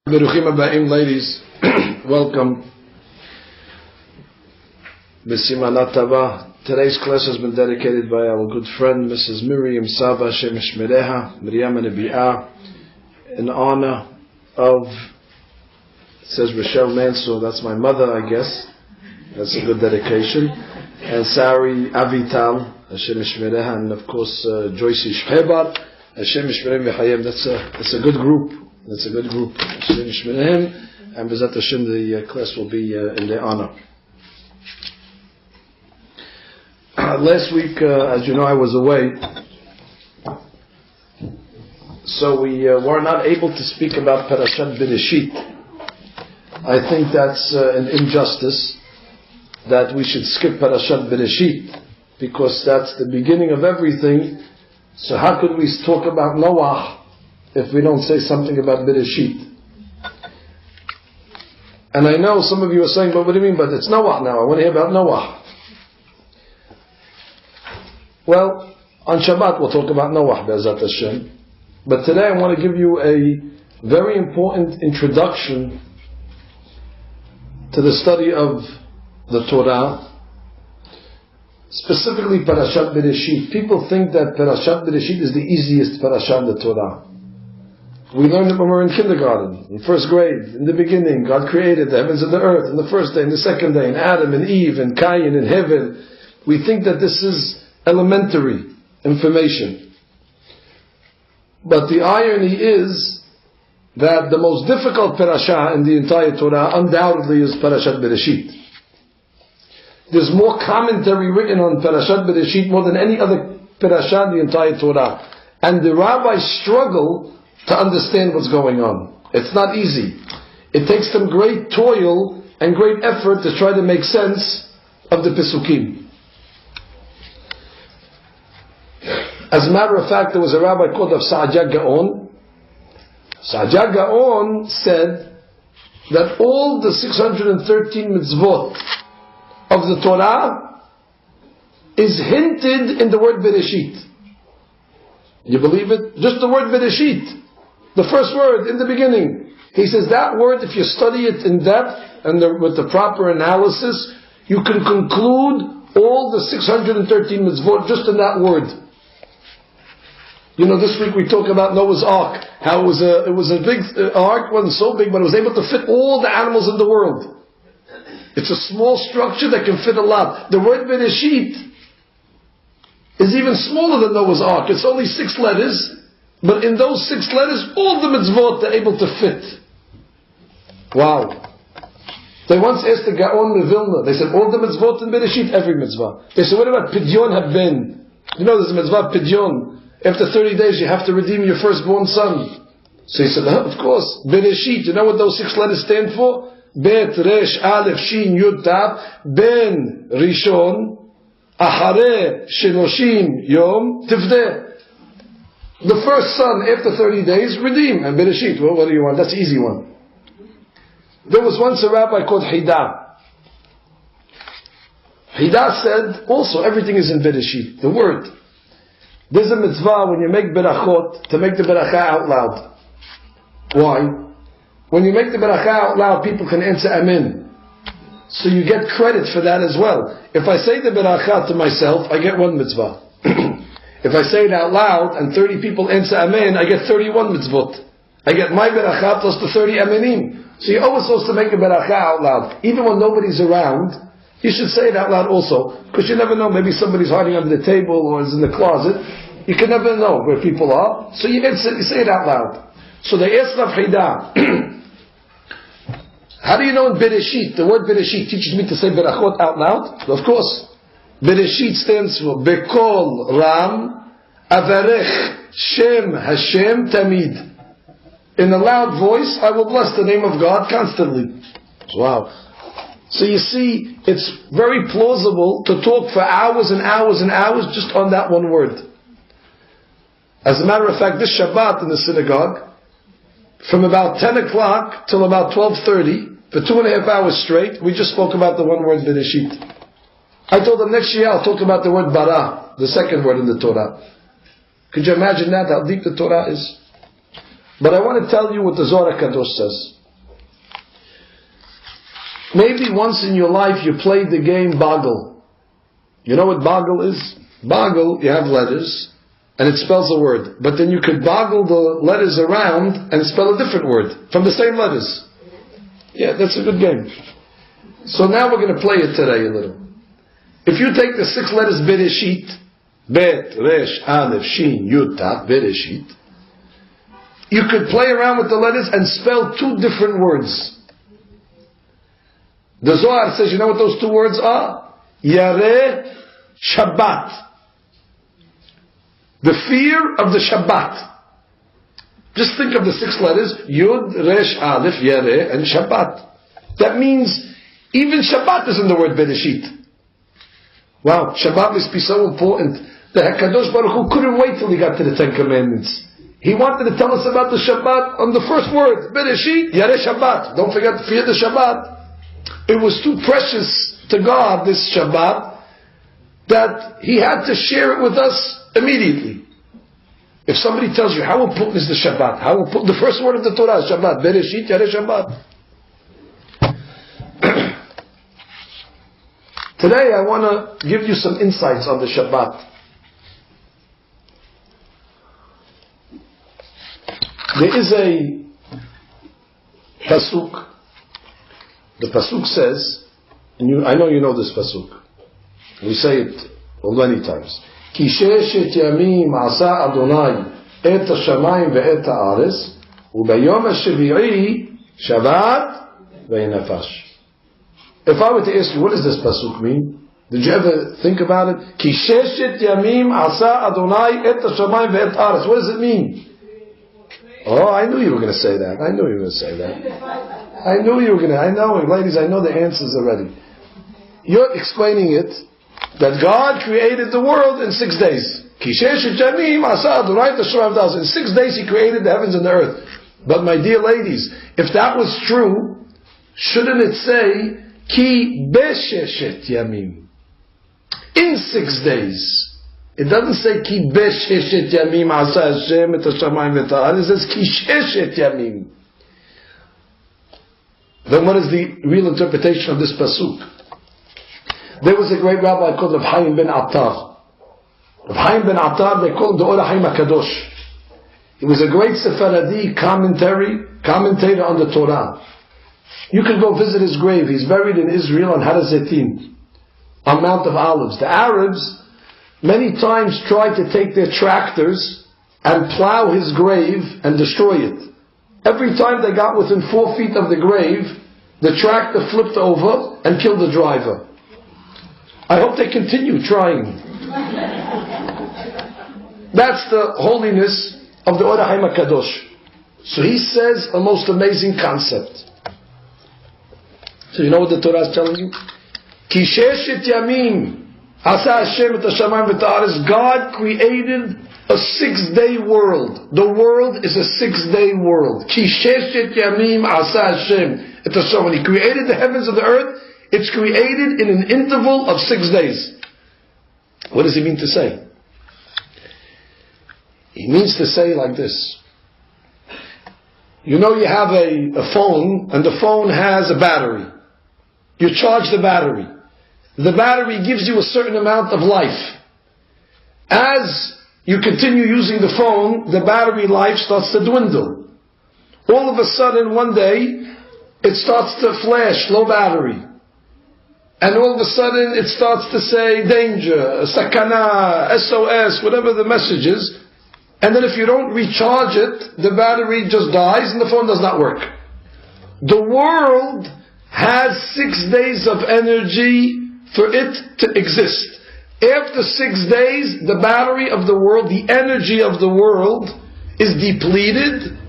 Beruchim Abayim, ladies. Welcome. B'simanat Tava. Today's class has been dedicated by our good friend Mrs. Miriam Saba Hashem Yishmereha, Miriam Nebi'ah, in honor of, it says Rochelle Mansour, that's my mother, I guess. That's a good dedication. And Sari Avital, Hashem Yishmereha, and of course Joyce Shchebar, Hashem Yishmereha V'chayem. That's a good group. That's a good group. Hashem Yishmerehem, and B'ezrat Hashem, the class will be in their honor. Last week, as you know, I was away, so we were not able to speak about Parashat Bereishit. I think that's an injustice that we should skip Parashat Bereishit, because that's the beginning of everything. So how could we talk about Noach if we don't say something about Bereishit? And I know some of you are saying, but what do you mean? But it's Noach now. I want to hear about Noach. Well, on Shabbat we'll talk about Noach, Be'ezrat Hashem. But today I want to give you a very important introduction to the study of the Torah, specifically Parashat Bereishit. People think that Parashat Bereishit is the easiest parasha in the Torah. We learned it when we were in kindergarten, in first grade. In the beginning, God created the heavens and the earth, in the first day, and the second day, and Adam and Eve, and Cain and Heaven. We think that this is elementary information. But the irony is that the most difficult parasha in the entire Torah undoubtedly is Parashat Bereishit. There's more commentary written on Parashat Bereishit more than any other parasha in the entire Torah. And the rabbis struggle to understand what's going on. It's not easy. It takes them great toil and great effort to try to make sense of the Pesukim. As a matter of fact, there was a rabbi called Sa'adya Gaon. Sa'adya Gaon said that all the 613 mitzvot of the Torah is hinted in the word Bereishit. You believe it? Just the word Bereishit. The first word in the beginning. He says that word, if you study it in depth and with the proper analysis, you can conclude all the 613 mitzvot just in that word. You know, this week we talk about Noah's Ark. How it was a big ark, wasn't so big, but it was able to fit all the animals in the world. It's a small structure that can fit a lot. The word Bereishit is even smaller than Noah's Ark. It's only 6 letters, but in those 6 letters, all the mitzvot are able to fit. Wow. They once asked the Gaon of Vilna, they said, all the mitzvot in Bereishit, every mitzvah. They said, what about Pidyon Haben? You know, there's a mitzvah Pidyon. After 30 days, you have to redeem your firstborn son. So he said, of course, Bereishit. You know what those 6 letters stand for? Bet, Resh, Aleph, Shin, Yud, Tav, Ben, Rishon, Ahare, Shenoshim, Yom, Tifdeh. The first son, after 30 days, redeem. And Bereishit, well, what do you want? That's an easy one. There was once a rabbi called Hida. Hida said, also, everything is in Bereishit, the word. There's a mitzvah when you make berachot, to make the beracha out loud. Why? When you make the beracha out loud, people can answer amen. So you get credit for that as well. If I say the beracha to myself, I get 1 mitzvah. If I say it out loud and 30 people answer amen, I get 31 mitzvot. I get my beracha plus the 30 amenim. So you're always supposed to make a beracha out loud. Even when nobody's around, you should say it out loud also. Because you never know, maybe somebody's hiding under the table or is in the closet. You can never know where people are. So you say it out loud. So they asked Rav Hida, how do you know in Bereishit, the word Bereishit teaches me to say berachot out loud? Of course. Bereishit stands for Bekol Ram Avarech Shem Hashem Tamid. In a loud voice, I will bless the name of God constantly. Wow. So you see, it's very plausible to talk for hours and hours and hours just on that one word. As a matter of fact, this Shabbat in the synagogue, from about 10 o'clock till about 12:30, for 2.5 hours straight, we just spoke about the one word Bereishit. I told them next year I'll talk about the word Bara, the second word in the Torah. Could you imagine that, how deep the Torah is? But I want to tell you what the Zohar HaKadosh says. Maybe once in your life you played the game Boggle. You know what Boggle is? Boggle, you have letters, and it spells a word. But then you could boggle the letters around and spell a different word from the same letters. Yeah, that's a good game. So now we're going to play it today a little. If you take the 6 letters Bereishit, Bet, Resh, Aleph, Shin, Yud, Tav, Bereishit, you could play around with the letters and spell 2 different words. The Zohar says, you know what those 2 words are? Yare, Shabbat. The fear of the Shabbat. Just think of the 6 letters, Yud, Resh, Aleph, Yare, and Shabbat. That means, even Shabbat is in the word Bereishit. Wow, Shabbat must be so important. The HaKadosh Baruch Hu couldn't wait till he got to the 10 Commandments. He wanted to tell us about the Shabbat on the first word, Bereishit, Yare Shabbat. Don't forget to fear the Shabbat. It was too precious to God, this Shabbat, that He had to share it with us immediately. If somebody tells you, how important is the Shabbat? How important, the first word of the Torah is Shabbat, Bereishit, Yare Shabbat. Today I want to give you some insights on the Shabbat. There is a pasuk. The pasuk says, and I know you know this pasuk. We say it many times. Ki sheshet yamim asa Adonai et hashamayim ve'et haaretz u'bayom hashvi'i Shabbat ve'nafash. If I were to ask you, what does this pasuk mean? Did you ever think about it? Ki sheshet yamim asa Adonai et hashamayim ve'et haaretz. What does it mean? Oh, I knew you were going to say that. I knew you were going to say that. I knew you were going to. I know, ladies, I know the answers already. You're explaining it, that God created the world in 6 days. In 6 days He created the heavens and the earth. But my dear ladies, if that was true, shouldn't it say, Ki besheshet yamim? In 6 days. It doesn't say Ki besheshet yamim asa Hashem et hashamayim ve'et haaretz. It says Ki sheshet yamim. Then what is the real interpretation of this pasuk? There was a great rabbi called Rav Chaim ben Attar. Rav Chaim ben Attar, they called him the Or HaChaim HaKadosh. He was a great Sephardi commentator on the Torah. You can go visit his grave. He's buried in Israel on Har HaZeitim, on Mount of Olives. The Arabs many times tried to take their tractors and plow his grave and destroy it. Every time they got within 4 feet of the grave, the tractor flipped over and killed the driver. I hope they continue trying. That's the holiness of the Or HaChaim HaKadosh. So he says a most amazing concept. So you know what the Torah is telling you? Ki sheshet yamim asa Hashem et hashamayim ve'et haaretz. God created a 6-day world. The world is a 6-day world. Ki sheshet yamim asa Hashem et hashamayim. When He created the heavens and the earth, it's created in an interval of 6 days. What does He mean to say? He means to say like this. You know, you have a phone, and the phone has a battery. You charge the battery. The battery gives you a certain amount of life. As you continue using the phone, the battery life starts to dwindle. All of a sudden, one day, it starts to flash, low battery. And all of a sudden, it starts to say, danger, sakana, SOS, whatever the message is. And then if you don't recharge it, the battery just dies and the phone does not work. The world has 6 days of energy for it to exist. After 6 days, the battery of the world, the energy of the world is depleted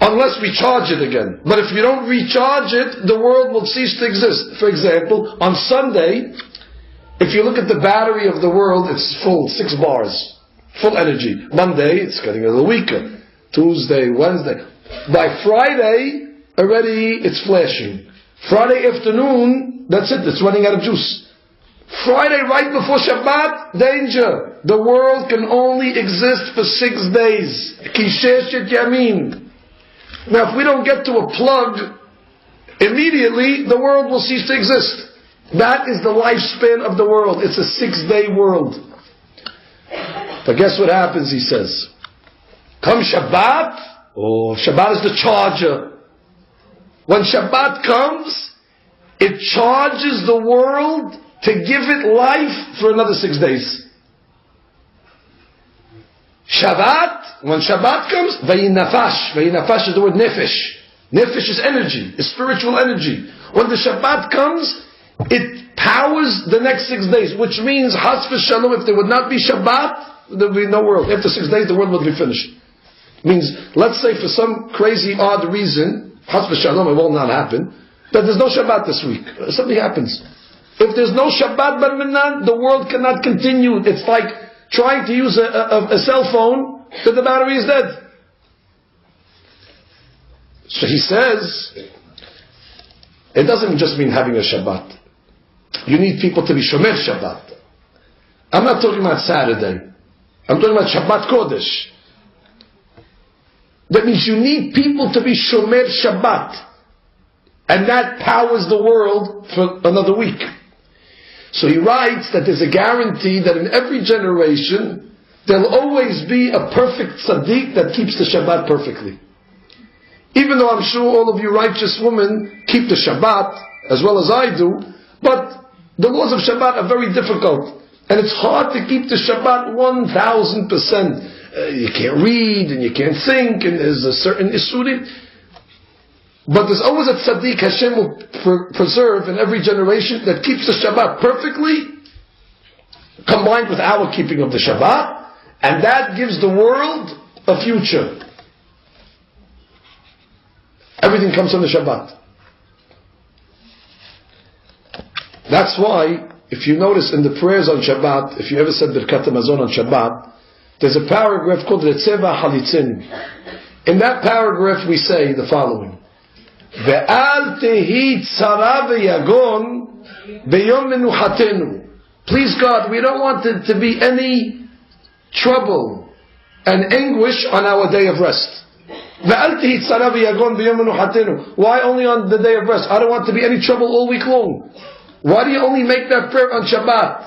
unless we charge it again. But if you don't recharge it, the world will cease to exist. For example, on Sunday, if you look at the battery of the world, it's full, 6 bars, full energy. Monday, it's getting a little weaker. Tuesday, Wednesday. By Friday, already it's flashing. Friday afternoon, that's it, it's running out of juice. Friday right before Shabbat, danger. The world can only exist for 6 days. Kisheshet Yamin. Now if we don't get to a plug immediately, the world will cease to exist. That is the lifespan of the world. It's a 6-day world. But guess what happens, he says. Come Shabbat, Shabbat is the charger. When Shabbat comes, it charges the world to give it life for another 6 days. Shabbat, when Shabbat comes, Vayinafash. Vayinafash is the word nefesh. Nefesh is energy, is spiritual energy. When the Shabbat comes, it powers the next 6 days, which means, Has v'shalom, if there would not be Shabbat, there would be no world. After 6 days, the world would be finished. Means, let's say for some crazy, odd reason, Has v'shalom, it will not happen, that there's no Shabbat this week. Something happens. If there's no Shabbat bar minan, the world cannot continue. It's like trying to use a cell phone that the battery is dead. So he says, it doesn't just mean having a Shabbat. You need people to be Shomer Shabbat. I'm not talking about Saturday. I'm talking about Shabbat Kodesh. That means you need people to be Shomer Shabbat. And that powers the world for another week. So he writes that there's a guarantee that in every generation, there'll always be a perfect tzaddik that keeps the Shabbat perfectly. Even though I'm sure all of you righteous women keep the Shabbat, as well as I do, but the laws of Shabbat are very difficult. And it's hard to keep the Shabbat 1000%. You can't read, and you can't think, and there's a certain isurim. But there's always a tzaddik Hashem will preserve in every generation that keeps the Shabbat perfectly, combined with our keeping of the Shabbat, and that gives the world a future. Everything comes from the Shabbat. That's why, if you notice in the prayers on Shabbat, if you ever said Birkat HaMazon on Shabbat, there's a paragraph called Retzeva Halitzin. In that paragraph we say the following: Ve'al tehi tzara ve'yagon beyom menuchatenu. Please God, we don't want there to be any trouble and anguish on our day of rest. Ve'al tehi tzara ve'yagon beyom menuchatenu. Why only on the day of rest? I don't want to be any trouble all week long. Why do you only make that prayer on Shabbat?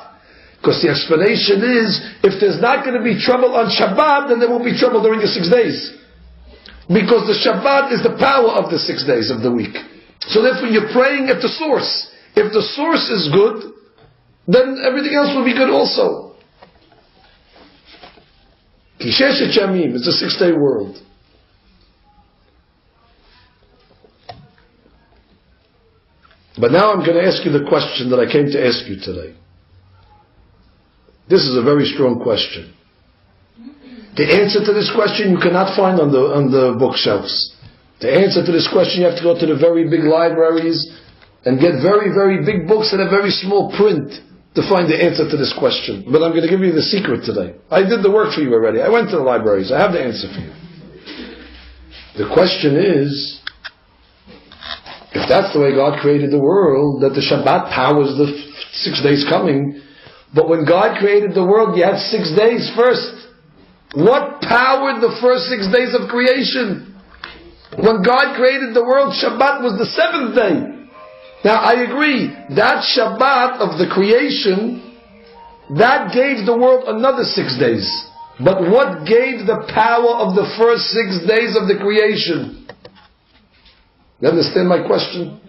Because the explanation is, if there's not going to be trouble on Shabbat, then there won't be trouble during the 6 days. Because the Shabbat is the power of the 6 days of the week. So therefore you're praying at the source. If the source is good, then everything else will be good also. Kisheshet Yamim, it's a 6-day world. But now I'm going to ask you the question that I came to ask you today. This is a very strong question. The answer to this question you cannot find on the bookshelves. The answer to this question, you have to go to the very big libraries and get very, very big books that have very small print to find the answer to this question. But I'm going to give you the secret today. I did the work for you already. I went to the libraries. I have the answer for you. The question is, if that's the way God created the world, that the Shabbat powers the 6 days coming, but when God created the world, you had 6 days first. What powered the first 6 days of creation? When God created the world, Shabbat was the 7th day. Now I agree, that Shabbat of the creation, that gave the world another 6 days. But what gave the power of the first 6 days of the creation? You understand my question?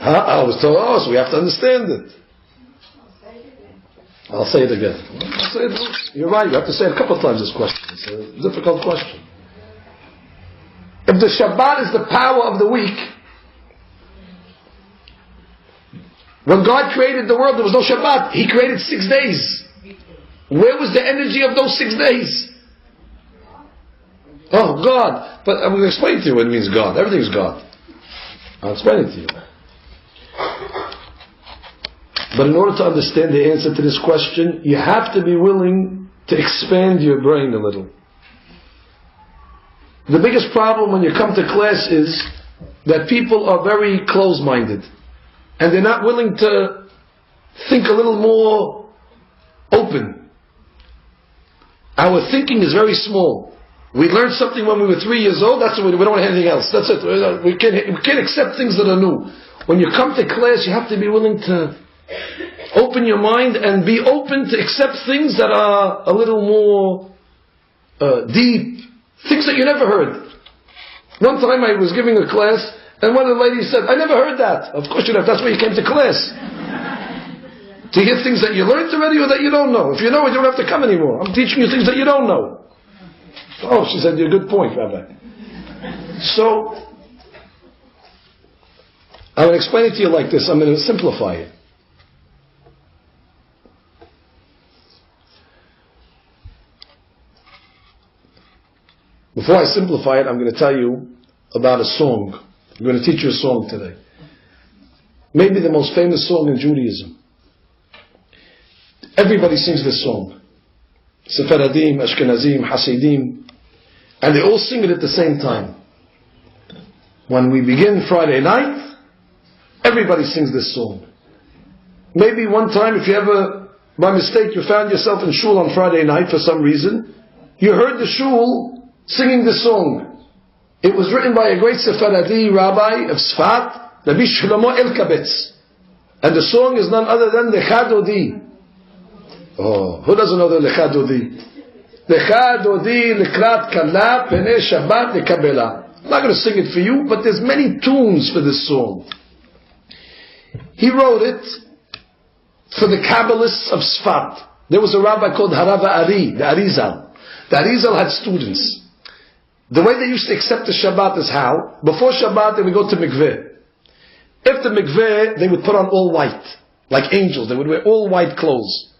I was told, so we have to understand it. I'll say it again. You're right, you have to say it a couple of times this question. It's a difficult question. If the Shabbat is the power of the week, when God created the world, there was no Shabbat. He created 6 days. Where was the energy of those 6 days? Oh, God. But I'm going to explain to you what it means God. Everything's God. I'll explain it to you. But in order to understand the answer to this question, you have to be willing to expand your brain a little. The biggest problem when you come to class is that people are very close-minded. And they're not willing to think a little more open. Our thinking is very small. We learned something when we were 3 years old, that's it, we don't want anything else. That's it. We can't accept things that are new. When you come to class, you have to be willing to open your mind and be open to accept things that are a little more deep, things that you never heard. One time I was giving a class, and one of the ladies said, I never heard that. Of course you have, that's why you came to class. To hear things that you learned already or that you don't know. If you know it, you don't have to come anymore. I'm teaching you things that you don't know. Oh, she said, you're a good point, Rabbi. So, I will explain it to you like this. I'm going to simplify it. Before I simplify it, I'm going to tell you about a song. I'm going to teach you a song today. Maybe the most famous song in Judaism. Everybody sings this song. Sephardim, Ashkenazim, Hasidim. And they all sing it at the same time. When we begin Friday night, everybody sings this song. Maybe one time, if you ever, by mistake, you found yourself in shul on Friday night for some reason, you heard the shul singing this song. It was written by a great Sephardi rabbi of Sfat, Rabbi Shlomo Elkabetz. And the song is none other than Lecha Dodi. Oh, who doesn't know the Lecha Dodi? Lecha Dodi Lekrat Kala Pene Shabbat Lekabela. I'm not going to sing it for you, but there's many tunes for this song. He wrote it for the Kabbalists of Sfat. There was a rabbi called Harava Ari, the Arizal. The Arizal had students. The way they used to accept the Shabbat is how? Before Shabbat they would go to mikveh. After mikveh they would put on all white, like angels. They would wear all white clothes.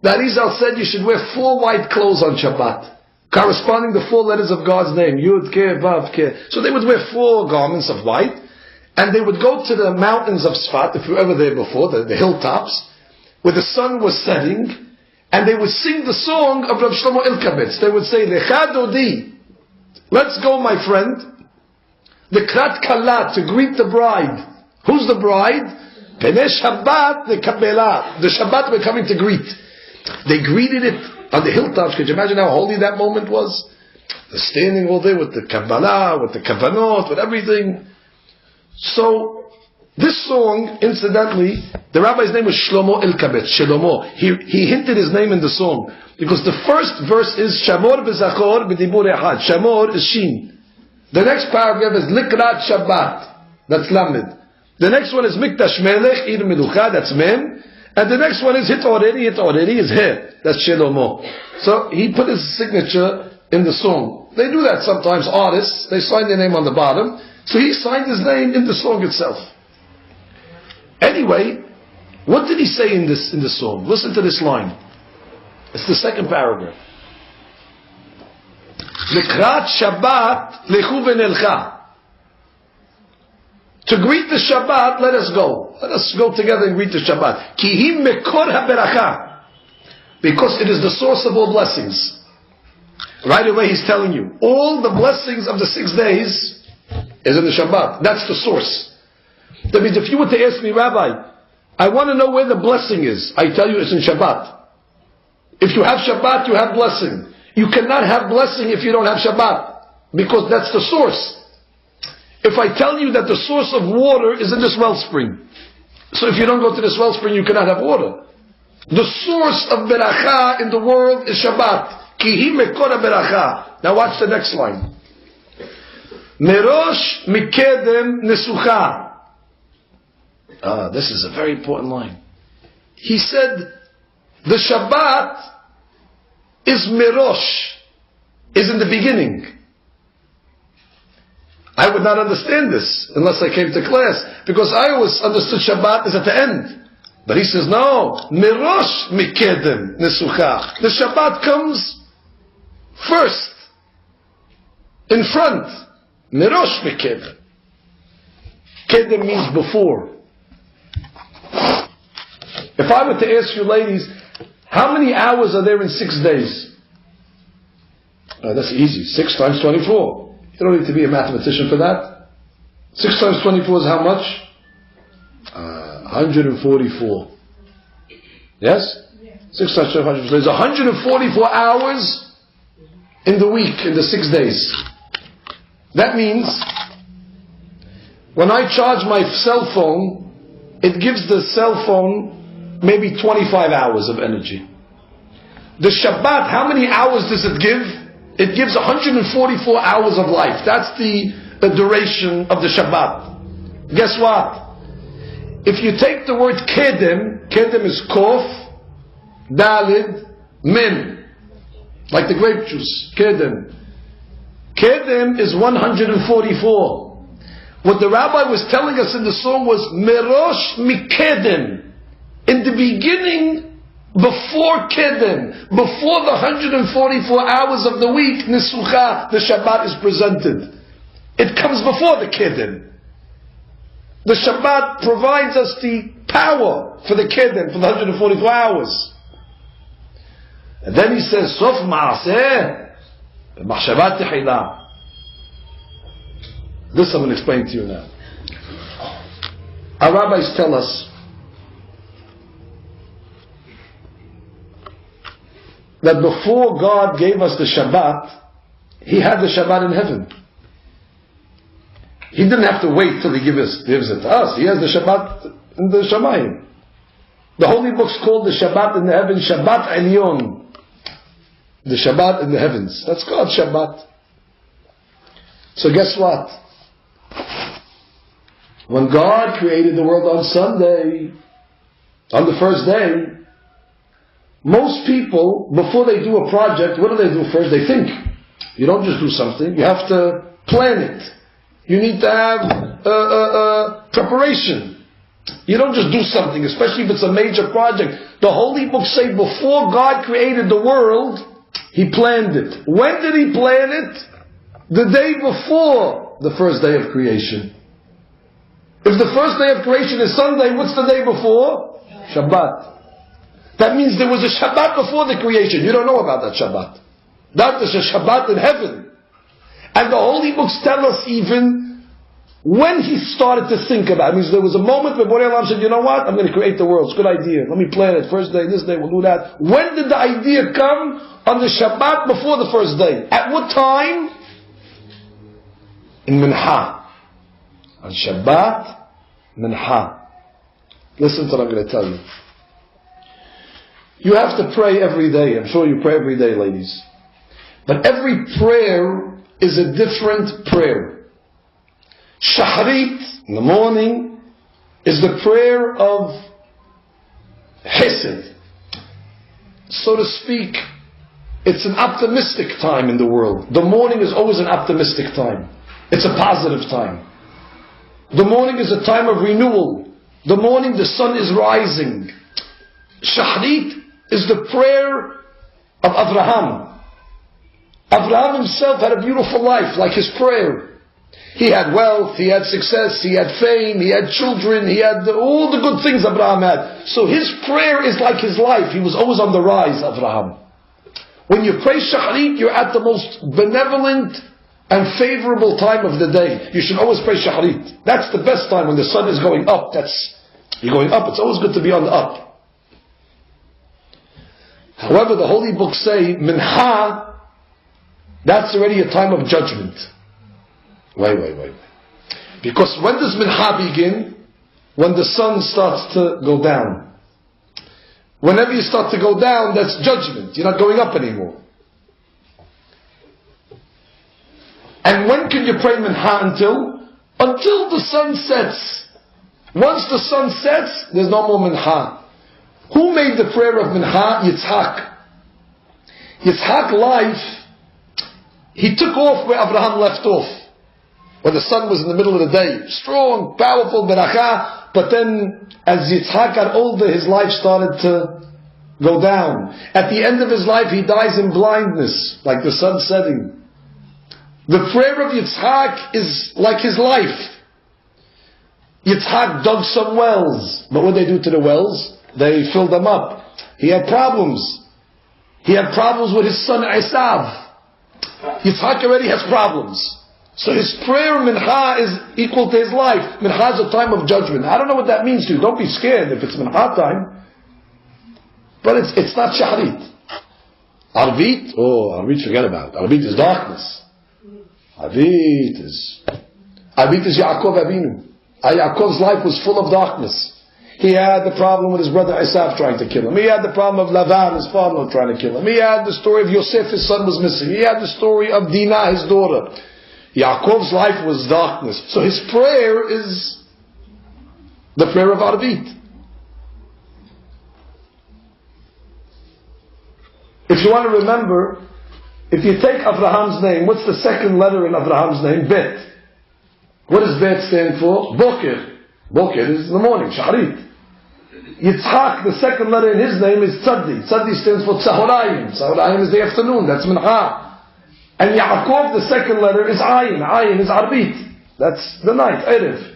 The Arizal said you should wear 4 white clothes on Shabbat, corresponding to 4 letters of God's name, Yud, Ke, Vav, Ke. So they would wear 4 garments of white, and they would go to the mountains of Sfat, if you were ever there before, the hilltops, where the sun was setting, and they would sing the song of Rav Shlomo Elkabetz. They would say, Lecha Dodi, let's go my friend, Lekrat Kala, to greet the bride. Who's the bride? Pene Shabbat Lekabela, the Shabbat we're coming to greet. They greeted it on the hilltops. Could you imagine how holy that moment was? They're standing all there with the Kabbalah, with the Kavanot, with everything. So, this song, incidentally, the rabbi's name was Shlomo Elkabetz, Shlomo. He hinted his name in the song. Because the first verse is Shamor b'zachor b'dibur ehad. Shamor is Shin. The next paragraph is Likrat Shabbat. That's Lamed. The next one is Mikdash Melech, Ir Melucha, that's Mem. And the next one is Hit Oreri is He. That's Shlomo. So he put his signature in the song. They do that sometimes, artists. They sign their name on the bottom. So he signed his name in the song itself. Anyway, what did he say in this song? Listen to this line. It's the second paragraph. Lekrat Shabbat lechu v'nelcha. To greet the Shabbat, let us go. Let us go together and greet the Shabbat. Ki hi mekor haberacha. Because it is the source of all blessings. Right away he's telling you, all the blessings of the 6 days is in the Shabbat. That's the source. That means if you were to ask me, Rabbi, I want to know where the blessing is, I tell you it's in Shabbat. If you have Shabbat, you have blessing. You cannot have blessing if you don't have Shabbat. Because that's the source. If I tell you that the source of water is in this wellspring, so if you don't go to this wellspring, you cannot have water. The source of beracha in the world is Shabbat. Ki hi mekor beracha. Now watch the next line. Merosh mikedem nesucha. This is a very important line. He said, the Shabbat is merosh, is in the beginning. I would not understand this unless I came to class, because I always understood Shabbat is at the end. But he says, no, merosh mikedem nesucha. The Shabbat comes first, in front. Merosh mikedem. Kedem means before. If I were to ask you ladies, how many hours are there in 6 days? That's easy. 6 times 24. You don't need to be a mathematician for that. 6 times 24 is how much? 144. Yes? 600. There's 144 hours in the week, in the 6 days. That means, when I charge my cell phone, it gives the cell phone maybe 25 hours of energy. The Shabbat, how many hours does it give? It gives 144 hours of life. That's the duration of the Shabbat. Guess what? If you take the word kedem, kedem is kof, dalid, mem, like the grape juice, kedem. Kedem is 144. What the rabbi was telling us in the song was merosh mikedem. In the beginning, before kedem, before the 144 hours of the week, nisucha, the Shabbat is presented. It comes before the kedem. The Shabbat provides us the power for the kedem, for the 144 hours. And then he says, Sof ma'aseh, b'machshavat tehila. This I'm going to explain to you now. Our rabbis tell us that before God gave us the Shabbat, He had the Shabbat in heaven. He didn't have to wait till He gives it to us. He has the Shabbat in the Shamayim. The holy book's called the Shabbat in the heavens, Shabbat Elyon. The Shabbat in the heavens. That's called Shabbat. So guess what? When God created the world on Sunday, on the first day, most people, before they do a project, what do first? They think. You don't just do something, you have to plan it. You need to have preparation. You don't just do something, especially if it's a major project. The holy books say before God created the world, He planned it. When did He plan it? The day before the first day of creation. If the first day of creation is Sunday, what's the day before? Shabbat. That means there was a Shabbat before the creation. You don't know about that Shabbat. That is a Shabbat in heaven. And the holy books tell us even when He started to think about it. It means there was a moment where Borei Olam said, you know what? I'm going to create the world. It's a good idea. Let me plan it. First day, this day, we'll do that. When did the idea come? On the Shabbat before the first day. At what time? In Minha. On Shabbat, Minha. Listen to what I'm going to tell you. You have to pray every day. I'm sure you pray every day, ladies. But every prayer is a different prayer. Shahrit, in the morning, is the prayer of Hesed. So to speak, it's an optimistic time in the world. The morning is always an optimistic time. It's a positive time. The morning is a time of renewal. The morning the sun is rising. Shahrit is the prayer of Abraham. Abraham himself had a beautiful life, like his prayer. He had wealth, he had success, he had fame, he had children, he had all the good things Abraham had. So his prayer is like his life. He was always on the rise, Abraham. When you pray Shahrit, you're at the most benevolent and favorable time of the day. You should always pray Shahrit. That's the best time when the sun is going up. You're going up. It's always good to be on the up. However, the holy books say, Minha, that's already a time of judgment. Wait. Because when does Minha begin? When the sun starts to go down. Whenever you start to go down, that's judgment. You're not going up anymore. And when can you pray Minha until? Until the sun sets. Once the sun sets, there's no more Minha. Who made the prayer of Minha? Yitzhak. Yitzhak's life, he took off where Abraham left off. When the sun was in the middle of the day. Strong, powerful, beracha. But then, as Yitzhak got older, his life started to go down. At the end of his life, he dies in blindness, like the sun setting. The prayer of Yitzhak is like his life. Yitzhak dug some wells. But what did they do to the wells? They filled them up. He had problems. He had problems with his son Esav. Yitzhak already has problems. So his prayer Minha is equal to his life. Minha is a time of judgment. I don't know what that means to you. Don't be scared if it's Minha time. But it's not Shahrit. Arvit, forget about it. Arvit is darkness. Arvit is Yaakov Avinu. Yaakov's life was full of darkness. He had the problem with his brother Esav trying to kill him. He had the problem of Lavan, his father, trying to kill him. He had the story of Yosef, his son was missing. He had the story of Dinah, his daughter. Yaakov's life was darkness. So his prayer is the prayer of Arvit. If you want to remember, if you take Abraham's name, what's the second letter in Abraham's name? Bet. What does Bet stand for? Boker. Boker is in the morning, Shahrit. Yitzhak, the second letter in his name is Tzaddi. Tzaddi stands for Tzahorayim. Tzahorayim is the afternoon, that's Mincha. And Yaakov, the second letter is Ayin. Ayin is Arbit. That's the night, Erev.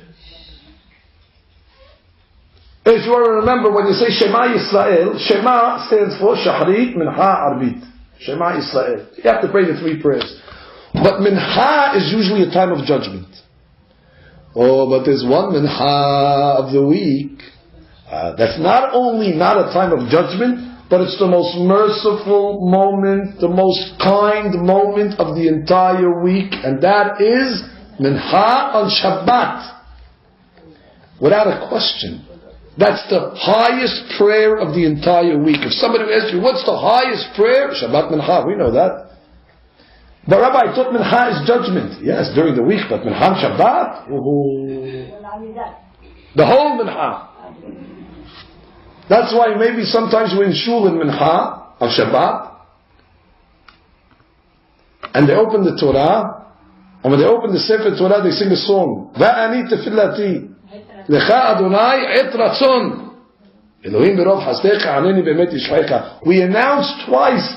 If you want to remember, when you say Shema Yisrael, Shema stands for Shahrit, Mincha, Arbit. Shema Yisrael. You have to pray the three prayers. But Mincha is usually a time of judgment. Oh, but there's one Mincha of the week. That's not only not a time of judgment, but it's the most merciful moment, the most kind moment of the entire week, and that is Mincha on Shabbat. Without a question. That's the highest prayer of the entire week. If somebody asks you, what's the highest prayer? Shabbat Mincha, we know that. But Rabbi, I thought Mincha is judgment. Yes, during the week, but Mincha Shabbat? The whole Mincha. That's why maybe sometimes we're in shul in Mincha, on Shabbat, and they open the Torah, and when they open the Sefer Torah, they sing a song. Va'ani tefillati. Lecha Adonai et ratzon. Elohim berov hasdecha aneni bemet yishmecha. We announce twice,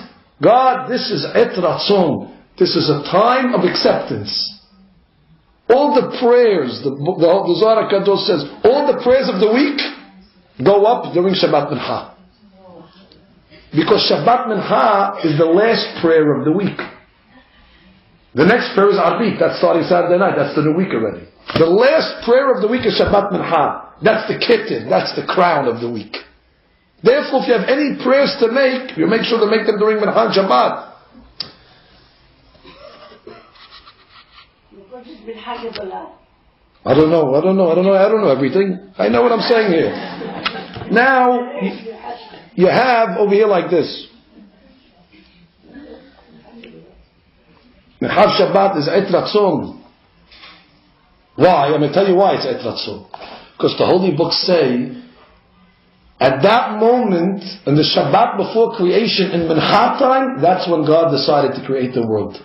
God, this is et ratzon. This is a time of acceptance. All the prayers, the Zohar HaKadosh says, all the prayers of the week go up during Shabbat Mincha. Because Shabbat Mincha is the last prayer of the week. The next prayer is Arbit. That's starting Saturday night. That's the new week already. The last prayer of the week is Shabbat Mincha. That's the kittin. That's the crown of the week. Therefore, if you have any prayers to make, you make sure to make them during Mincha and Shabbat. I don't know everything. I know what I'm saying here. Now, you have over here like this. Mincha Shabbat is Et Ratzon. Why? I'm going to tell you why it's Et Ratzon. Because the holy books say, at that moment, in the Shabbat before creation, in Mincha time, that's when God decided to create the world.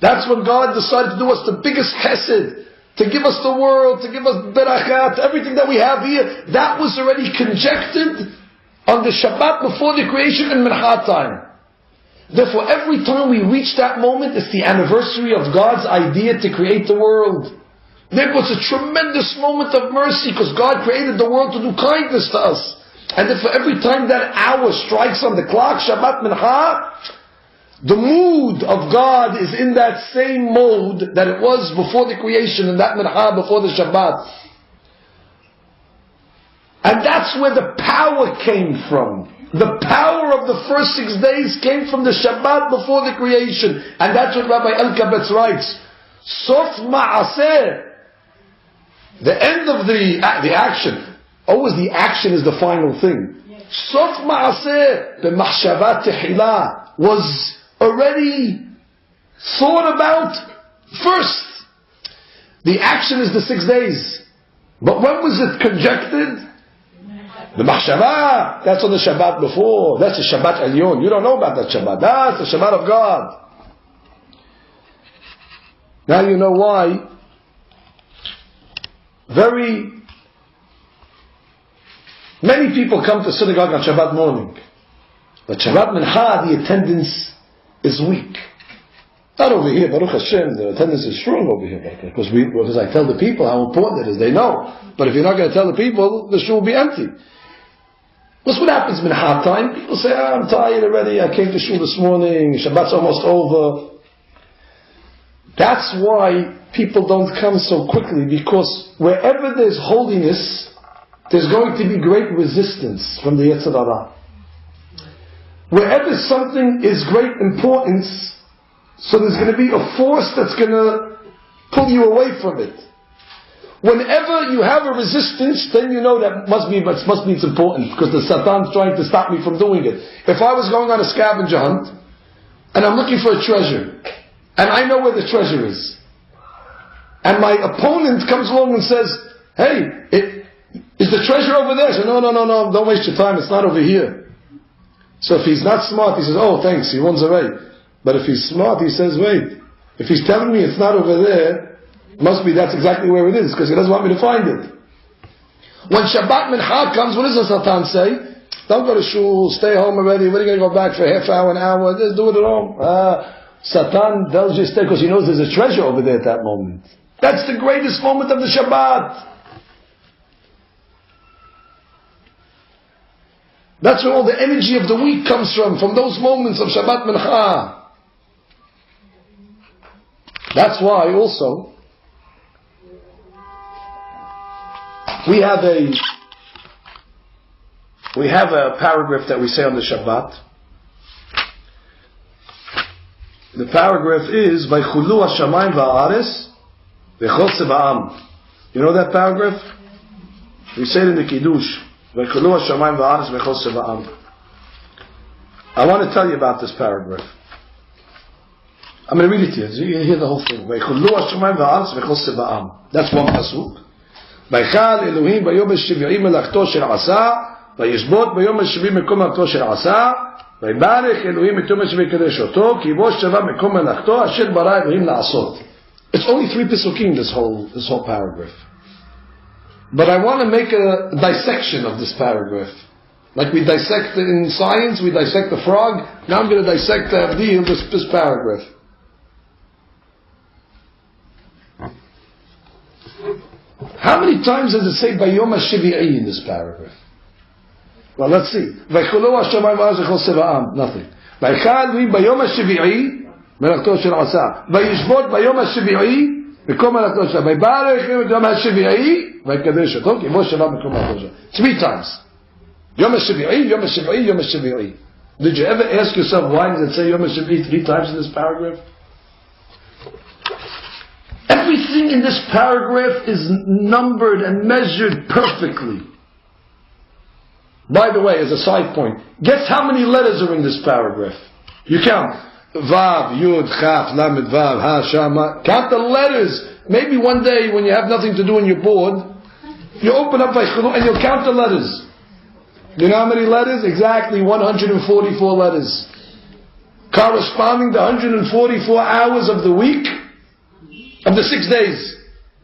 That's when God decided to do us the biggest chesed, to give us the world, to give us berachat, everything that we have here. That was already conjectured on the Shabbat before the creation in Mincha time. Therefore, every time we reach that moment, it's the anniversary of God's idea to create the world. Therefore, it's a tremendous moment of mercy, because God created the world to do kindness to us. And therefore, every time that hour strikes on the clock, Shabbat Mincha, the mood of God is in that same mode that it was before the creation, in that Mincha, before the Shabbat. And that's where the power came from. The power of the first 6 days came from the Shabbat before the creation. And that's what Rabbi Elkabetz writes. Sof ma'aseh. The end of the action. Always the action is the final thing. Sof ma'aseh b'machshavat tehila was already thought about first. The action is the 6 days. But when was it conjectured? The Mahshavah, that's on the Shabbat before. That's the Shabbat Elyon. You don't know about that Shabbat. That's the Shabbat of God. Now you know why. Many people come to synagogue on Shabbat morning. But Shabbat Mincha, the attendance is weak. Not over here, Baruch Hashem, the attendance is strong over here. Because I tell the people how important it is. They know. But if you're not going to tell the people, the shul will be empty. What's what happens in Mincha time? People say, I'm tired already, I came to shul this morning, Shabbat's almost over. That's why people don't come so quickly, because wherever there's holiness, there's going to be great resistance from the Yetzer Hara. wherever something is great importance, so there's going to be a force that's going to pull you away from it. Whenever you have a resistance, then you know that must be it's important, because the Satan's trying to stop me from doing it. If I was going on a scavenger hunt, and I'm looking for a treasure, and I know where the treasure is, and my opponent comes along and says, hey, is the treasure over there? I say, no, don't waste your time, it's not over here. So if he's not smart, he says, oh thanks, he runs away. But if he's smart, he says, wait, if he's telling me it's not over there, must be that's exactly where it is, because he doesn't want me to find it. When Shabbat Mincha comes, what does the Satan say? Don't go to shul, stay home already, when are you going to go back for a half hour, an hour, just do it at home. Satan tells you stay because he knows there's a treasure over there at that moment. That's the greatest moment of the Shabbat. That's where all the energy of the week comes from those moments of Shabbat Mincha. That's why also we have a paragraph that we say on the Shabbat. The paragraph is Vaychulu Hashamayim va'aretz v'chol tzeba'am. You know that paragraph? We say it in the Kiddush. Vaychulu Hashamayim va'aretz v'chol tzeba'am. I want to tell you about this paragraph. I'm going to read it to you. So you can hear the whole thing. Vaychulu Hashamayim va'aretz v'chol tzeba'am. That's one pasuk. ויכל אלוהים ביום השביעי מלאכתו של עשה וישבות ביום השביעי מקום מלאכתו של עשה ויברך אלוהים את יום השביעי קדש אותו כי בו שבה מקום מלאכתו אשר ברא אלוהים לעשות. It's only 3 pesukim, this whole paragraph. But I want to make a dissection of this paragraph. Like we dissect in science, we dissect the frog. Now I'm going to dissect this paragraph. How many times does it say Bayom HaShivi'i in this paragraph? Well, let's see. Vaychulu Hashamayim va'aretz v'chol tzeba'am. Nothing. Vaychal Bayom HaShivi'i melachto shel asa. Vayishbot Bayom HaShivi'i v'kom melachto shel. Vaybarech Yom HaShivi'i vaykadesh oto ki bo sheva v'kom melachto shel. 3 times. Yom HaShivi'i, Yom HaShivi'i, Yom HaShivi'i. Did you ever ask yourself why does it say Yom HaShivi'i 3 times in this paragraph? Everything in this paragraph is numbered and measured perfectly. By the way, as a side point, guess how many letters are in this paragraph? You count. Vav, Yud, Chaf, Lamed, Vav, Ha, Shama. Count the letters. Maybe one day when you have nothing to do and you're bored, you open up Vaychulu and you'll count the letters. You know how many letters? Exactly 144 letters. Corresponding to 144 hours of the week. Of the 6 days.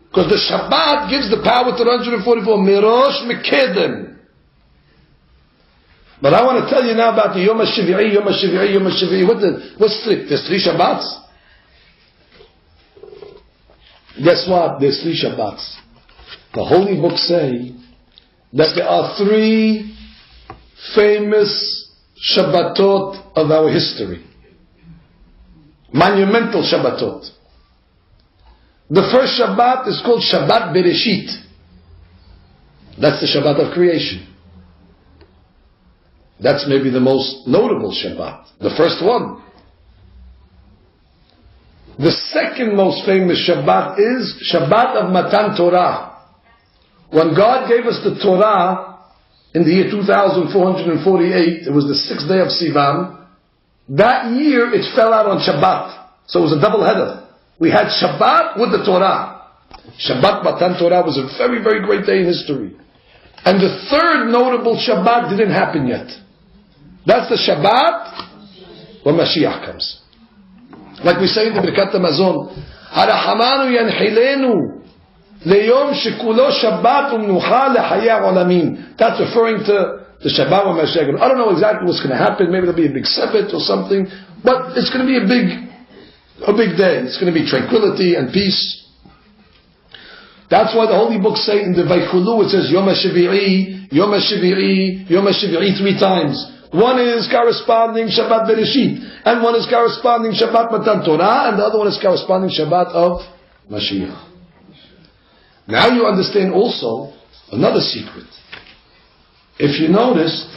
Because the Shabbat gives the power to 144. Mirosh Mekedem. But I want to tell you now about the Yom HaShivi'i, Yom HaShivi'i, Yom HaShivi'i. What's 3? There's 3 Shabbats. Guess what? There's 3 Shabbats. The holy books say that there are 3 famous Shabbatot of our history. Monumental Shabbatot. The first Shabbat is called Shabbat Bereishit. That's the Shabbat of creation. That's maybe the most notable Shabbat. The first one. The second most famous Shabbat is Shabbat of Matan Torah. When God gave us the Torah in the year 2448, it was the 6th day of Sivan. That year it fell out on Shabbat. So it was a double header. We had Shabbat with the Torah. Shabbat Matan Torah was a very, very great day in history. And the third notable Shabbat didn't happen yet. That's the Shabbat when Mashiach comes. Like we say in the Birkat HaMazon, Harahamanu yanchilenu leyom shekulo Shabbat umnucha lechayei olamim. That's referring to the Shabbat when Mashiach comes. I don't know exactly what's going to happen. Maybe there'll be a big Shabbat or something. But it's going to be a big day. It's going to be tranquility and peace. That's why the holy books say in the Vaychulu it says Yom HaShivi'i, Yom HaShivi'i, Yom HaShivi'i 3 times. One is corresponding Shabbat Bereishit, and one is corresponding Shabbat Matan Torah, and the other one is corresponding Shabbat of Mashiach. Now you understand also another secret. If you noticed,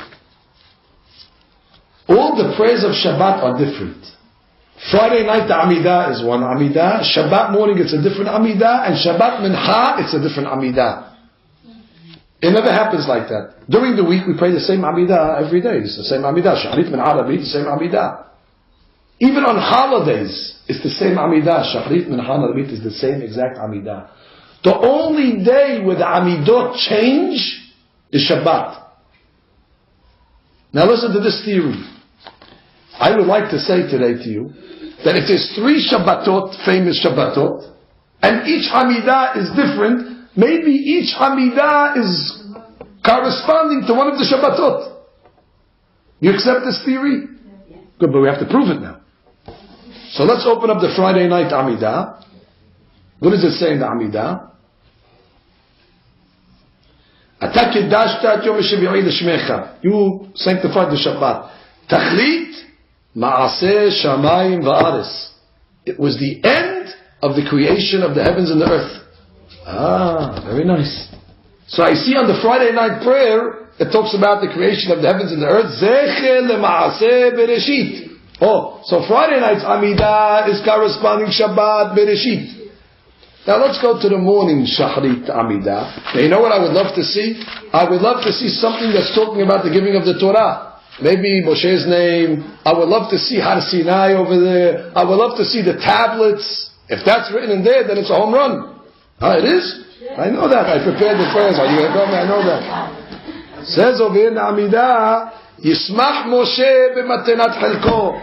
all all the prayers of Shabbat are different. Friday night the Amidah is one Amidah, Shabbat morning it's a different Amidah, and Shabbat Mincha it's a different Amidah. It never happens like that. During the week we pray the same Amidah every day. It's the same Amidah. Shachrit Mincha Rabbi, the same Amidah. Even on holidays, it's the same Amidah. Shachrit Mincha Rabbi is the same exact Amidah. The only day where the Amidot change is Shabbat. Now listen to this theory. I would like to say today to you that if there's 3 Shabbatot, famous Shabbatot, and each Amidah is different, maybe each Amidah is corresponding to one of the Shabbatot. You accept this theory? Good, but we have to prove it now. So let's open up the Friday night Amidah. What does it say in the Amidah? You sanctified the Shabbat. Tachlit ma'aseh shamayim va'aris. It was the end of the creation of the heavens and the earth. Ah, very nice. So I see on the Friday night prayer, it talks about the creation of the heavens and the earth. Zecher le'ma'aseh Bereishit. Oh, so Friday night's Amidah is corresponding Shabbat Bereishit. Now let's go to the morning Shachrit Amidah. Now you know what I would love to see? I would love to see something that's talking about the giving of the Torah. Maybe Moshe's name. I would love to see Har Sinai over there. I would love to see the tablets. If that's written in there, then it's a home run. It is? I know that. I prepared the prayers. Are you going to tell me? I know that. Says over in the Amidah, Yismach Moshe b'matenat chelko.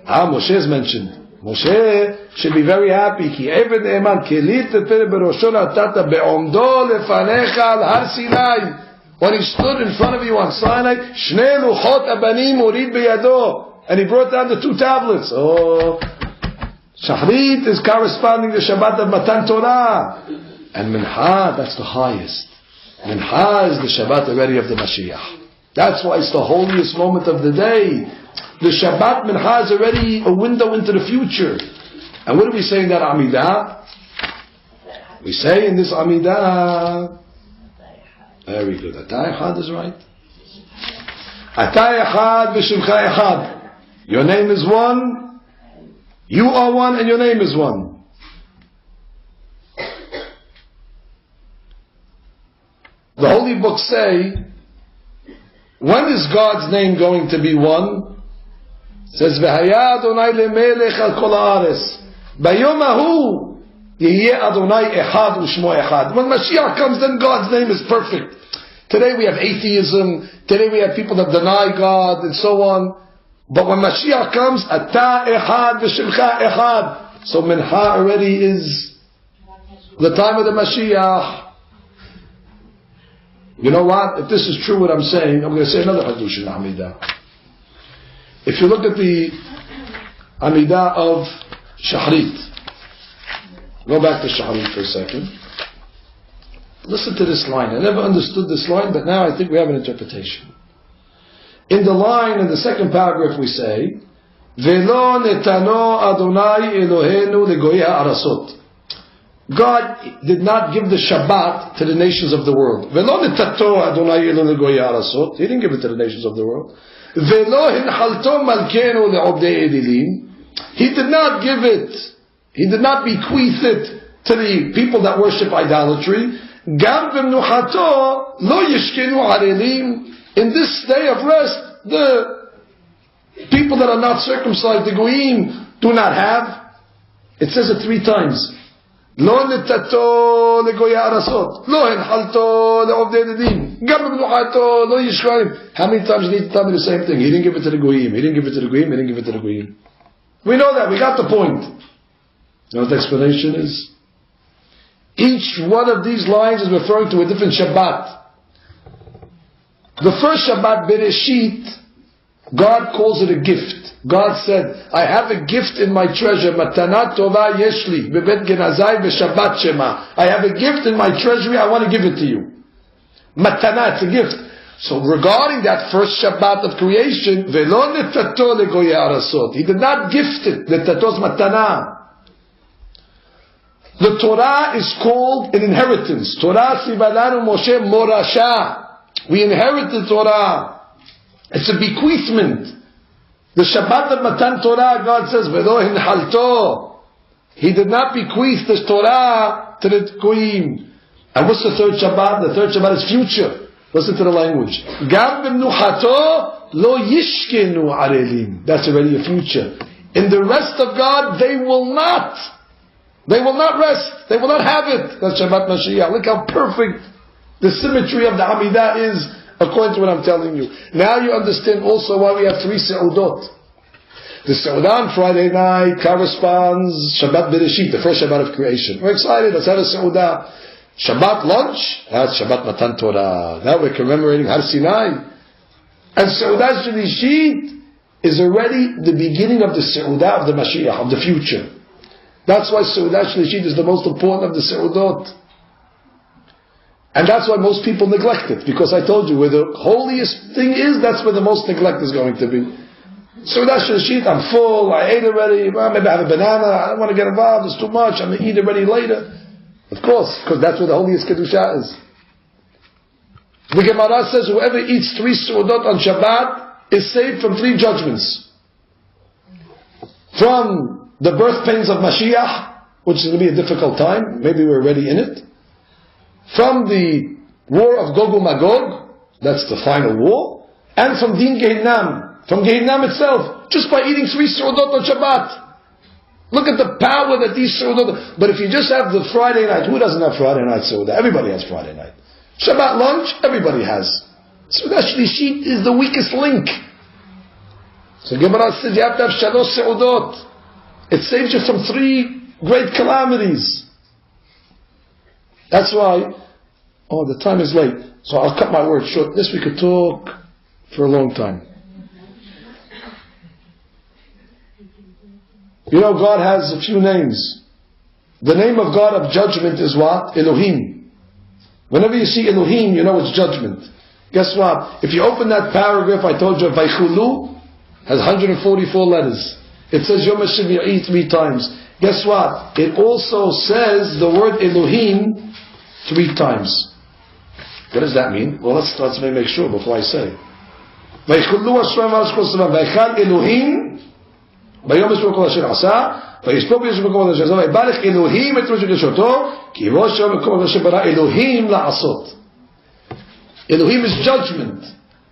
Moshe is mentioned. Moshe should be very happy. Ki eved eman kelit tefere berosho natata be'omdo lefanecha al Har Sinai. When he stood in front of you on Sinai, Shnei luchot abanim urid beyado, and he brought down the 2 tablets. Oh, Shachrit is corresponding to Shabbat of Matan Torah, and Mincha, that's the highest. Mincha is the Shabbat already of the Mashiach. That's why it's the holiest moment of the day. The Shabbat Mincha is already a window into the future. And what do we say in that Amidah? We say in this Amidah, very good. Atay Echad is right. Atay Echad v'Shimcha Echad. Your name is one, you are one, and your name is one. The holy books say, when is God's name going to be one? It says, V'haya Adonai lemelech al kol haaretz. Bayom hahu Yeh Adonai Echad Ushmo Echad. When Mashiach comes, then God's name is perfect. Today we have atheism. Today we have people that deny God and so on. But when Mashiach comes, Ata Echad V'Shimcha Echad. So Mincha already is the time of the Mashiach. You know what? If this is true what I'm saying, I'm going to say another Hadush in Amidah. If you look at the Amidah of Shachrit, go back to Shachrit for a second. Listen to this line. I never understood this line, but now I think we have an interpretation. In the line, in the second paragraph, we say, Velo netano Adonai Elohenu legoyei ha'arasot. God did not give the Shabbat to the nations of the world. Velo netato Adonai Elohenu legoyei ha'arasot. He didn't give it to the nations of the world. Velo hinchalto malkenu le'obdei edilim. He did not give it. He did not bequeath it to the people that worship idolatry. Gam v'mnuchato lo yishkenu harelim. In this day of rest, the people that are not circumcised, the goyim, do not have. It says it 3 times. Lo netato legoyei arasot, lo hinchalto le'obdei edilim, gam v'mnuchato lo yishkenu. How many times do you need to tell me the same thing? He didn't give it to the goyim. He didn't give it to the goyim. He didn't give it to the goyim. We know that. We got the point. You know what the explanation is? Each one of these lines is referring to a different Shabbat. The first Shabbat, Bereishit, God calls it a gift. God said, I have a gift in my treasure. Matanat tova yeshli, bebet genazai v'shabbat shema. I have a gift in my treasury, I want to give it to you. Matanat, it's a gift. So regarding that first Shabbat of creation, velo netato legoyei arasot. He did not gift it. Netatos matana. The Torah is called an inheritance. Torah sivalanu Moshe morasha. We inherit the Torah. It's a bequeathment. The Shabbat of Matan Torah, God says, V'lo hinhalto. He did not bequeath the Torah to the Goyim. And what's the third Shabbat? The third Shabbat is future. Listen to the language. Gam b'mnuchato lo yishkenu arelim. That's already a future. In the rest of God, they will not rest. They will not have it. That's Shabbat Mashiach. Look how perfect the symmetry of the Amidah is according to what I'm telling you. Now you understand also why we have 3 Seudot. The Seudah on Friday night corresponds Shabbat Bereishit, the first Shabbat of creation. We're excited. Let's have a Seudah. Shabbat lunch, that's Shabbat Matan Torah. Now we're commemorating Har Sinai. And Seudah Shlishit is already the beginning of the Seudah of the Mashiach, of the future. That's why Seudah Shlishit is the most important of the Seudot. And that's why most people neglect it. Because I told you, where the holiest thing is, that's where the most neglect is going to be. Seudah Shlishit, I'm full, I ate already, maybe I have a banana, I don't want to get involved, it's too much, I'm going to eat already later. Of course, because that's where the holiest Kedusha is. The Gemara says whoever eats 3 Seudot on Shabbat is saved from 3 judgments. From the birth pains of Mashiach, which is going to be a difficult time, maybe we're already in it. From the war of Gog and Magog, that's the final war. And from Din Gehinnom, from Gehinnom itself, just by eating 3 Seudot on Shabbat. Look at the power that these Seudot. But if you just have the Friday night, who doesn't have Friday night Seudah? Everybody has Friday night. Shabbat lunch, everybody has. Seudah Shlishit is the weakest link. So Gemara says you have to have Shalosh Seudot. It saves you from 3 great calamities. That's why, the time is late, so I'll cut my words short. This we could talk for a long time. You know, God has a few names. The name of God of judgment is what? Elohim. Whenever you see Elohim, you know it's judgment. Guess what? If you open that paragraph I told you, Vaychulu, has 144 letters. It says Yom HaShivi'i 3 times. Guess what? It also says the word Elohim 3 times. What does that mean? Well, let's make sure before I say. Vaychulu Hashem Vaychal Elohim ביום ישבו כל אשר עשה, ויספוק בישבו כל אשר עשה, ויברך אלוהים את ראש קדושתו, כי ראש כל אשר ברא אלוהים לעשות. Elohim is judgment,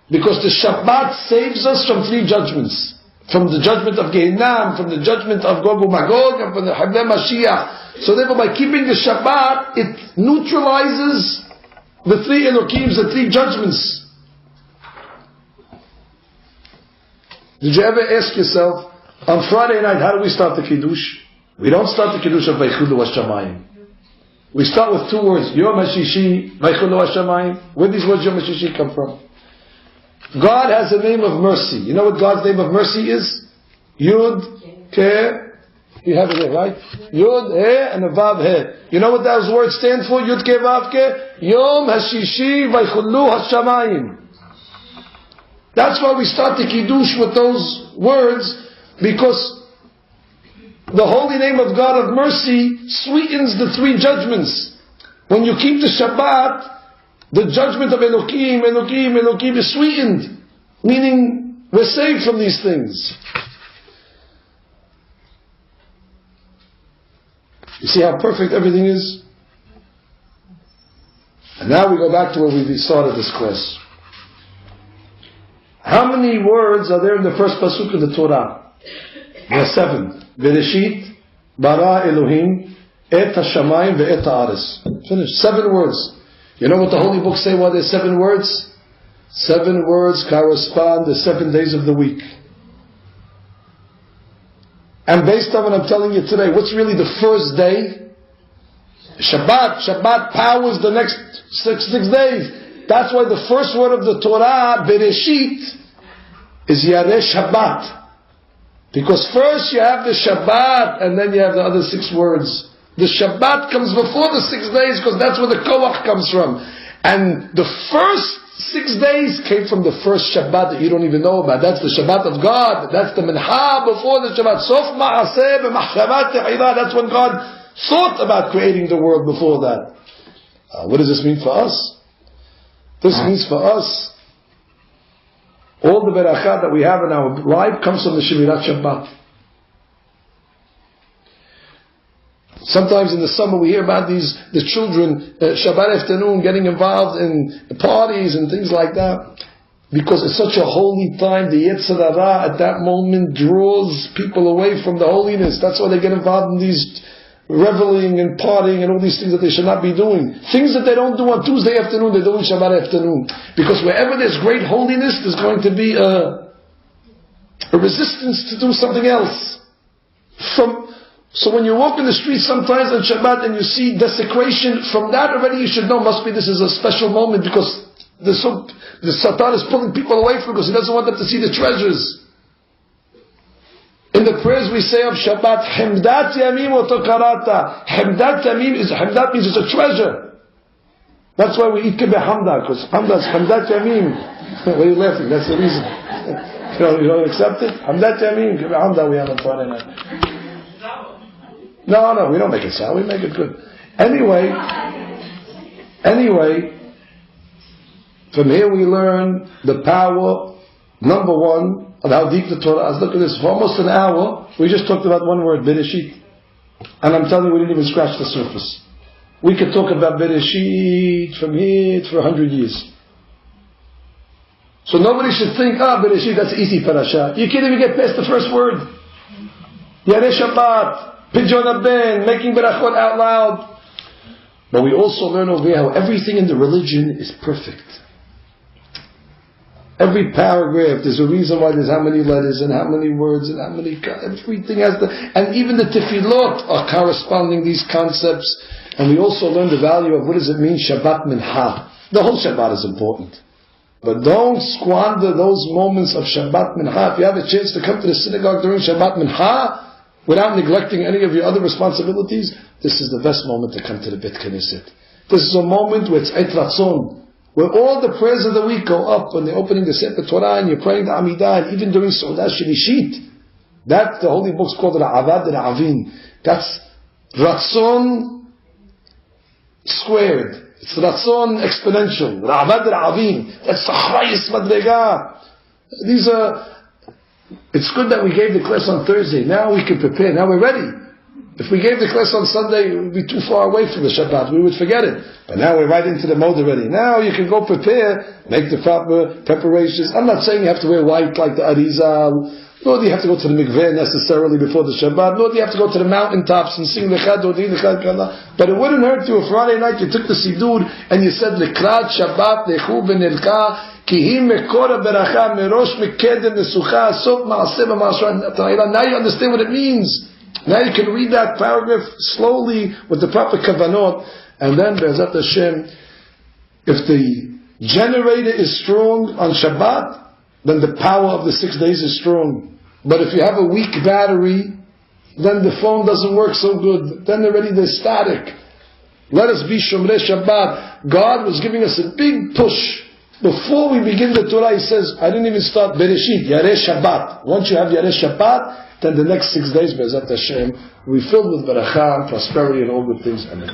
because the Shabbat saves us from 3 judgments. From the judgment of Gehinnom, from the judgment of Gog and Magog, and from the Havnei Mashiach. So therefore, by keeping the Shabbat, it neutralizes the 3 Elohims, the 3 judgments. Did you ever ask yourself, on Friday night, how do we start the Kiddush? We don't start the Kiddush of Vaychulu Hashamayim. We start with 2 words, Yom HaShishi, Vaychulu Hashamayim. Where do these words Yom HaShishi come from? God has a name of mercy. You know what God's name of mercy is? Yud, Ke, you have it there, right? Yud, He, and a Vav, He. You know what those words stand for? Yud, Ke, Vav, Ke? Yom HaShishi, Vaychulu Hashamayim. That's why we start the Kiddush with those words, because the holy name of God of mercy sweetens the 3 judgments. When you keep the Shabbat, the judgment of Elohim is sweetened. Meaning, we're saved from these things. You see how perfect everything is? And now we go back to where we started this class. How many words are there in the first pasuk of the Torah? There are 7. Bereishit, bara Elohim, et hashamayim ve'et haaretz. Finish. 7 words. You know what the holy books say? Why there's 7 words? 7 words correspond to 7 days of the week. And based on what I'm telling you today, what's really the first day? Shabbat. Shabbat powers the next 6 days. That's why the first word of the Torah, Bereishit, is Yare Shabbat. Because first you have the Shabbat, and then you have the other 6 words. The Shabbat comes before the 6 days, because that's where the Koach comes from. And the first 6 days came from the first Shabbat that you don't even know about. That's the Shabbat of God. That's the Mincha before the Shabbat. Sof ma'aseh b'machshavat te'ila. That's when God thought about creating the world before that. What does this mean for us? This means for us All the beracha that we have in our life comes from the Shemirat Shabbat. Sometimes in the summer we hear about the children, Shabbat afternoon, getting involved in parties and things like that. Because it's such a holy time, the Yetzer Hara at that moment draws people away from the holiness. That's why they get involved in these reveling and partying and all these things that they should not be doing. Things that they don't do on Tuesday afternoon, they do on Shabbat afternoon. Because wherever there's great holiness, there's going to be a resistance to do something else. So when you walk in the street sometimes on Shabbat and you see desecration, from that already you should know, must be this is a special moment, because the Satan is pulling people away from it because he doesn't want them to see the treasures. In the prayers we say of Shabbat, Hemdat Yamim Otokarata. Hemdat Yamim means it's a treasure. That's why we eat kibbeh hamda, because hamda is Hemdat Yamim. Why are you laughing? That's the reason. You don't accept it? Hemdat Yamim, kibbeh hamda we have on Friday night. No, we don't make it sour, we make it good. Anyway, from here we learn the power, number one, of how deep the Torah is. Look at this, for almost an hour, we just talked about one word, Bereishit. And I'm telling you, we didn't even scratch the surface. We could talk about Bereishit from here for 100 years. So nobody should think, Bereishit, that's easy Parashat. You can't even get past the first word. Yare Shabbat. Pidyon Aben, making berachot out loud. But we also learn over here how everything in the religion is perfect. Every paragraph, there's a reason why there's how many letters and how many words and how many, everything has and even the tefillot are corresponding these concepts. And we also learn the value of what does it mean, Shabbat Mincha. The whole Shabbat is important. But don't squander those moments of Shabbat Mincha. If you have a chance to come to the synagogue during Shabbat Mincha, without neglecting any of your other responsibilities, this is the best moment to come to the Beit Knesset. This is a moment where it's Eit Ratzon, where all the prayers of the week go up when they're opening the Sefer Torah and you're praying the Amidah, and even during Seudah Shlishit. That, the holy book's called Ra'avad Ra'avin. That's Ratzon squared. It's Ratzon exponential. Ra'avad Ra'avin. That's the highest Madrega. These are... It's good that we gave the class on Thursday. Now we can prepare. Now we're ready. If we gave the class on Sunday, it would be too far away from the Shabbat. We would forget it. But now we're right into the mode already. Now you can go prepare, make the proper preparations. I'm not saying you have to wear white like the Arizal, nor do you have to go to the mikveh necessarily before the Shabbat, nor do you have to go to the mountaintops and sing the Chadodi, the Chadkana. But it wouldn't hurt you if Friday night you took the Sidur and you said, Likrat Shabbat Nechu Benelka, now you understand what it means. Now you can read that paragraph slowly with the proper kavanot, and then Be'ezat Hashem, if the generator is strong on Shabbat, then the power of the 6 days is strong. But if you have a weak battery, then the phone doesn't work so good. Then already they're static. Let us be Shomrei Shabbat. God was giving us a big push. Before we begin the Torah, He says, I didn't even start Bereishit, Yare Shabbat. Once you have Yare Shabbat, then the next 6 days, Be'ezat Hashem, we filled with barakah, prosperity, and all good things. Amen.